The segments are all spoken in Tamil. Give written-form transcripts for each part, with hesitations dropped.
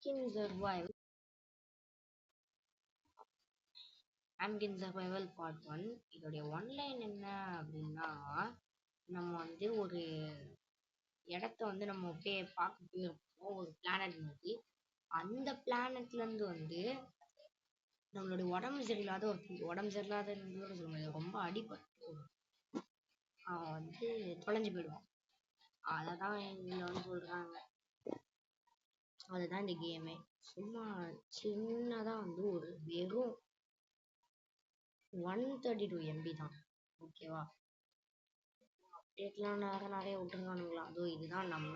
Amkin Survival. Amkin Survival Part 1. இதோடைய ஒன்லைன் என்ன அப்படின்னா, நம்ம வந்து ஒரு இடத்த வந்து நம்ம அப்படியே பார்க்க போயிருப்போம் ஒரு பிளானட் நோக்கி. அந்த பிளானட்ல இருந்து வந்து நம்மளுடைய உடம்பு சரியில்லாத சொல்லுவாங்க, ரொம்ப அடிபட்டு அவன் வந்து தொலைஞ்சு போயிடுவான். அதை தான் இதில் வந்து சொல்கிறாங்க. அதுதான் இந்த கேமே. சும்மா சின்னதாக வந்து ஒரு வெறும் 132 MB தான். ஓகேவா? அப்டேட்லாம் நிறைய விட்டுருக்கானுங்களா? அதோ இதுதான் நம்ம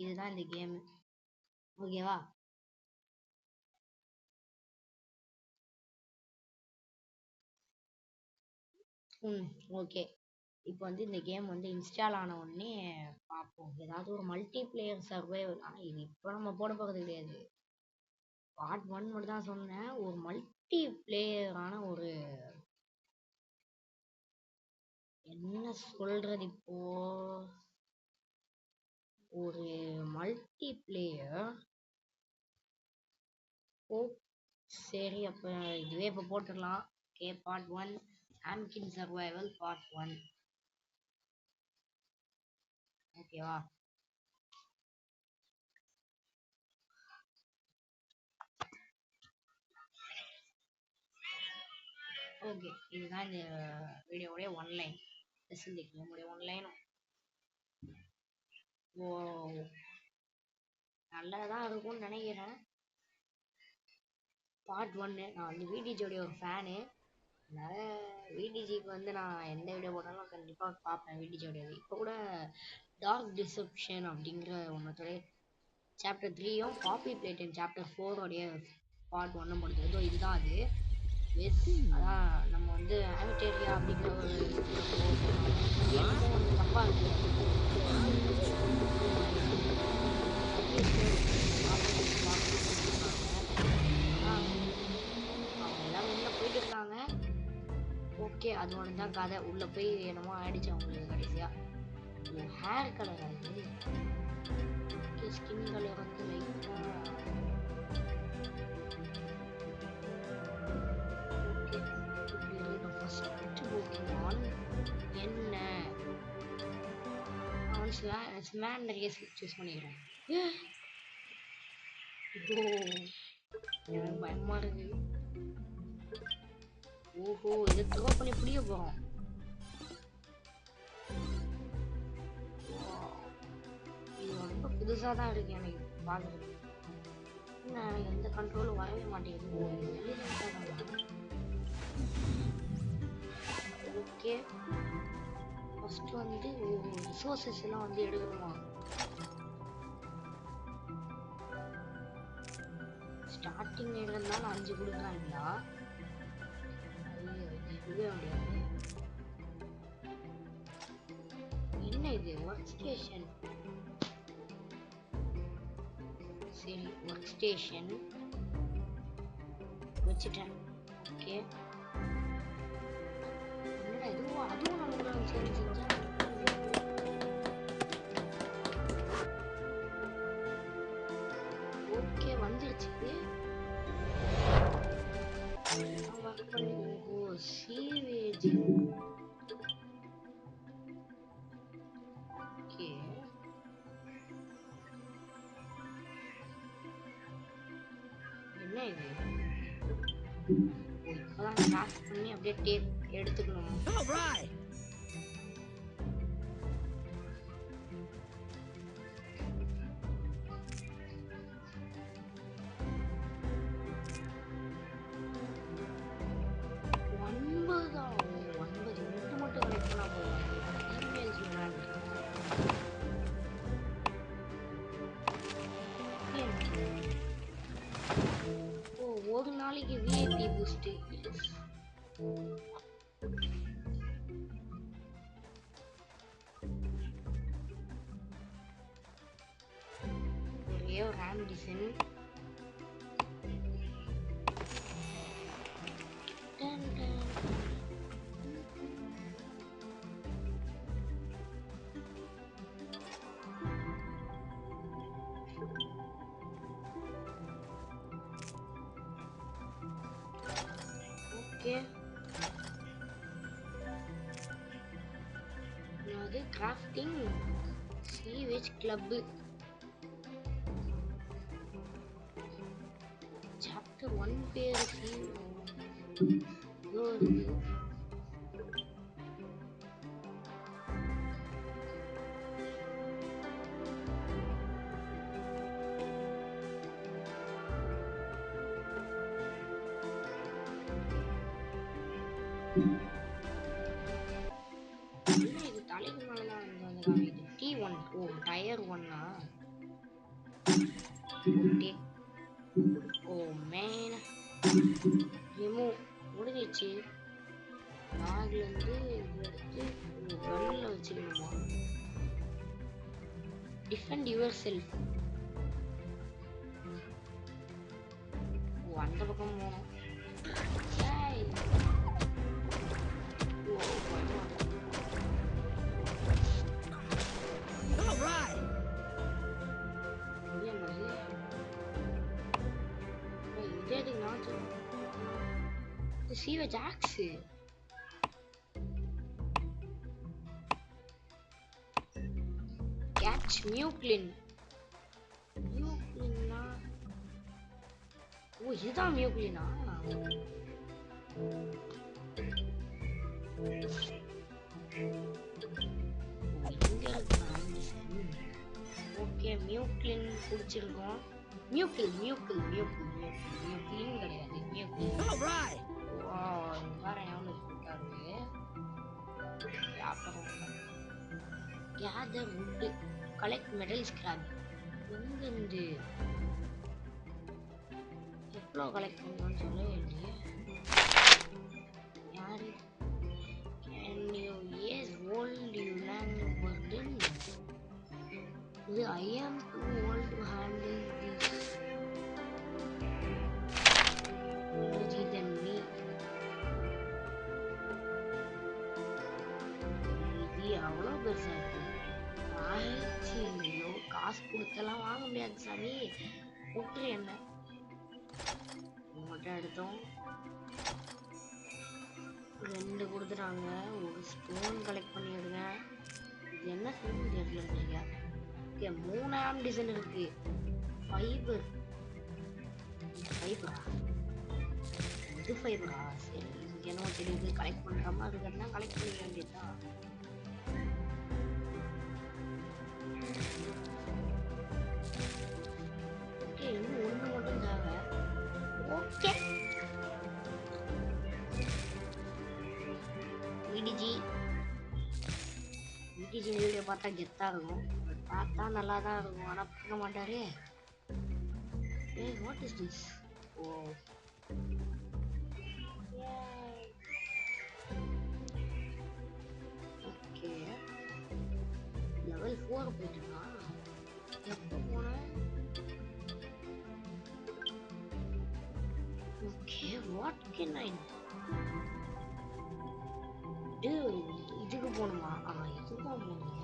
இதுதான் இந்த கேம். ஓகேவா? ஓகே. இப்போ வந்து இந்த கேம் வந்து இன்ஸ்டால் ஆன உடனே பார்ப்போம். ஏதாவது ஒரு மல்டி பிளேயர் சர்வைவல். ஆனால் இது இப்போ நம்ம போட போகிறது கிடையாது. பார்ட் 1 மட்டும் தான் சொன்னேன். ஒரு மல்டி பிளேயரான ஒரு என்ன சொல்றது, இப்போ ஒரு மல்டி பிளேயர். ஓ சரி, அப்போ இதுவே இப்போ போட்டுடலாம். ஓகே, பார்ட் 1 ஆம்கின் சர்வைவல் பார்ட் 1. ஓகேவா? ஓகே, இதுதான் இந்த வீடியோவுடைய ஒன்லைன். இந்த கேமுடைய ஒன்லைனும் ஓ நல்லதாக இருக்கும்னு நினைக்கிறேன். பார்ட் 1. நான் வந்து விடிஜியோடைய ஒரு ஃபேனு. அதனால் விடிஜிக்கு வந்து நான் எந்த வீடியோ போட்டாலும் கண்டிப்பாக பார்ப்பேன் விடிஜியோடையது. இப்போ கூட டார்க் டிசப்ஷன் அப்படிங்கிற ஒன்றோடைய சாப்டர் 3யும் பாப்பி பிளேட்டன் சாப்டர் 4 பார்ட் 1 போடுறது. இதுதான் அது. அதான் நம்ம வந்து ஆமிட்டேரியா அப்படிங்கிற ஒரு தப்பா இருக்கு. அவங்க எல்லாரும் உள்ள போயிட்டு இருக்காங்க. ஓகே, அதோட தான் கதை. உள்ள போய் என்னமோ ஆயிடுச்சு அவங்களுக்கு கடைசியா. ஹேர் கலர் ஆகுது, ஸ்கின் கலர் வந்து லைட்டா என்ன அவன் ஸ்மாண்டரிய சூஸ் பண்ணிக்கிறேன். எனக்கு பயமா இருக்கு. ஓஹோ, இதை த்ரோ பண்ணி பிடிக்க போறோம். இது ரொம்ப புதுசா தான் இருக்கு எனக்கு பாக்குறது. எனக்கு எந்த கண்ட்ரோலும் வரவே மாட்டேங்குது. ஓகே, ஃபர்ஸ்ட் வந்து ரிசோர்சஸ் எல்லாம் வந்து எடுக்கணுமா? ஸ்டார்டிங் இருந்தாலும் 5 கொடுக்குறாங்களா? என்ன இது? Work station. சரி, ஒர்க் ஸ்டேஷன் வச்சுட்டேன். ஓகே, என்னடா இதுவும் அதுவும் நம்ம சரி செஞ்சா. ஓகே, வந்துருச்சு. ஓ சீவேஜ். ஓகே, என்ன இது? இப்பதான் கிராஸ் பண்ணி அப்படியே டேப் எடுத்துக்கணும். ஒரு நாளைக்கு விஐபி பூஸ்ட். ஓகே ஒரு ஆம்பிஷன். ஓகே அது கிராஃப்டிங் சீவேஜ் கிளப் சாப்டர் 1 பேர் இது தலைக்கு மேலதான் வந்து இது T1 ஓ டயர் 1ஆ ஓகே ஓ மேன் ரிமூவ் முடிஞ்சிச்சு. பேக்ல இருந்து எடுத்து கன்ல வச்சுக்கணுமா? Defend yourself. ஓ அந்த பக்கம் போகணும். Sewage axe. Catch Muclin. Muclina. Oh, இதுதான் Muclina. Okay Muclin குடிச்சிருக்கோம். Muclin கிடையாது. Muclin. Alright. Wow, வேற எவ்வளவு இருக்காரு. Gather wood, collect metal scrap. எங்கிருந்து எவ்வளோ கலெக்ட் பண்ணணும்னு சொல்ல இல்லையே. யாரு can you yes hold you land burden. இது I am too old to handle this energy than me. இது அவ்வளோ பெருசா இருக்கு. ஐயோ காசு கொடுத்தெல்லாம் வாங்க முடியாது சாமி. விட்டுரு என்ன உங்கள்கிட்ட எடுத்தோம். 2 கொடுத்துட்டாங்க. ஒரு ஸ்டோன் கலெக்ட் பண்ணிடுங்க. இது என்ன ஸ்டோன் தெரியல. ஓகே 3 ஆம்பிஷன் இருக்கு. ஃபைபரா இது ஃபைபரா? சரி இது என்ன தெரியுது. கலெக்ட் பண்ற மாதிரி இருக்கிறதுனா கலெக்ட் பண்ணிக்க வேண்டியதுதான். ஓகே இன்னும் 1 மட்டும் தேவை. ஓகே விடிஜி வீடியோ பார்த்தா கெத்தா இருக்கும். பார்த்தா நல்லா தான் இருக்கும். ஆனால் பார்க்க மாட்டாரே. ஏய் what is this? Oh okay level 4 போயிட்டுருக்கா. எப்போ போனேன்? Okay what can I do? இதுக்கு போகணுமா? இதுதான் போகணும்.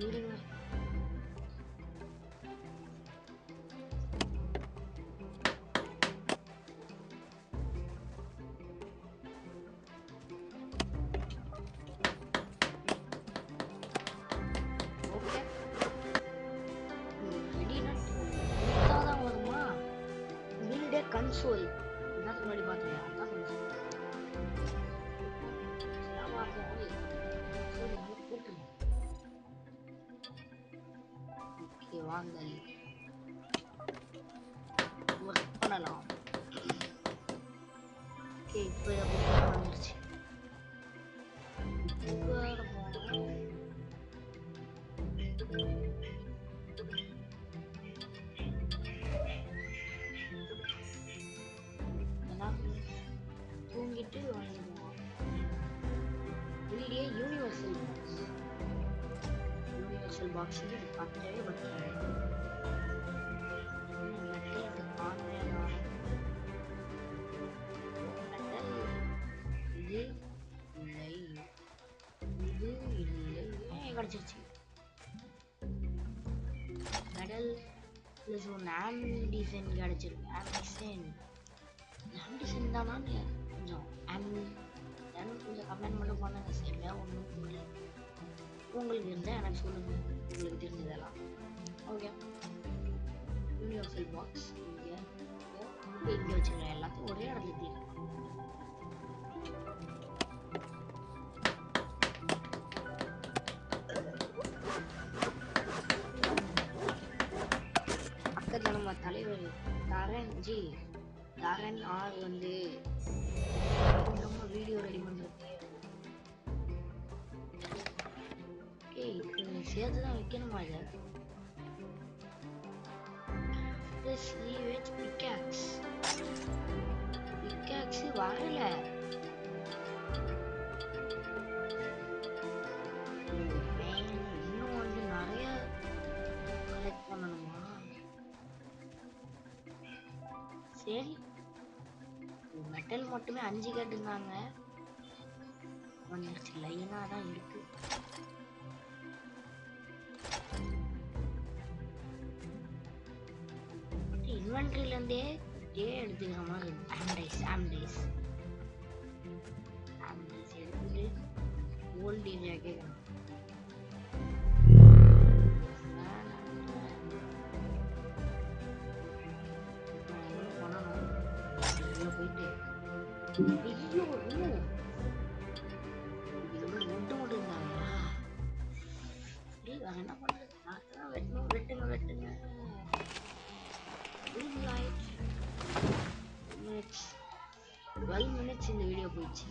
இருங்க கன்சோல் என்னக்கு முன்னாடி பார்த்தேன். அதான் ஓகே வாங்க ஒர்க் பண்ணலாம். ஓகே இப்போ வந்துருச்சு. தூங்கிட்டு வாங்கிடுவோம். பெரிய யூனிவர்சல் பாக்ஸ் இது பத்தவே பத்தாது. இது இல்லை, இது இல்லை, கிடைச்சிருச்சு. மெடல் ப்ளஸ் ஒன்று ஆம் டிசைன் கிடைச்சிருக்கு. ஆம் டிசைன் தானா கொஞ்சம் கொஞ்சம் கமெண்ட் மட்டும் பண்ணுங்க. சரியா ஒன்றும் புரியல. உங்களுக்கு இருந்தால் எனக்கு சொல்லுங்க, உங்களுக்கு தெரிஞ்சதெல்லாம். ஓகே, யூனிவர்சல் பாக்ஸ் இங்கே வச்சுக்கலாம். எல்லாத்தையும் ஒரே இடத்துல பக்கத்தில் நம்ம தலைவர் தரன் ஆர் வந்து நம்ம வீடியோ ரெடி பண்ணுறது. ஓகே, இது சேர்த்து தான் வைக்கணுமா? இதை பிக்காக்ஸ் வரல. இன்னும் வந்து நிறைய கலெக்ட் பண்ணணுமா? சரி, மெட்டல் மட்டுமே 5 கேட்டுருந்தாங்க. வந்துருச்சு, லைனா தான் இருக்கு. இன்வென்ட்ரில இருந்தே எடுத்துக்கிற மாதிரி ஆம்டைஸ் எடுத்துட்டு ஓல்ட் ஏரியா கேட்கணும். போயிட்டு ஐயோ இதோட ரெண்டு மட்டும் இருந்தாங்களா? என்ன பண்றது? வெட்டுங்க 12 minutes இந்த வீடியோ போயிடுச்சு.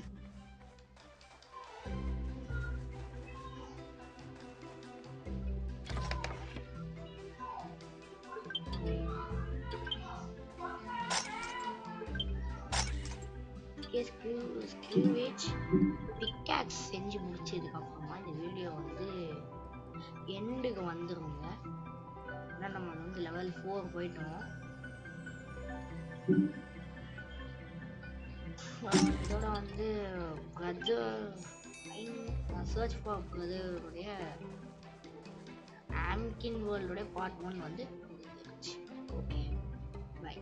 பிக்காக்ஸ் செஞ்சு முடிச்சதுக்கு அப்புறமா இந்த வீடியோ வந்து எண்டுக்கு வந்துருங்க. ஏன்னா நம்ம வந்து லெவல் 4 போயிட்டோம். இதோட வந்து சர்ச் ஃபார் பிரதருடைய ஆம்கின் வேர்ல்டுடைய பார்ட் 1 வந்து ஓகே, பை.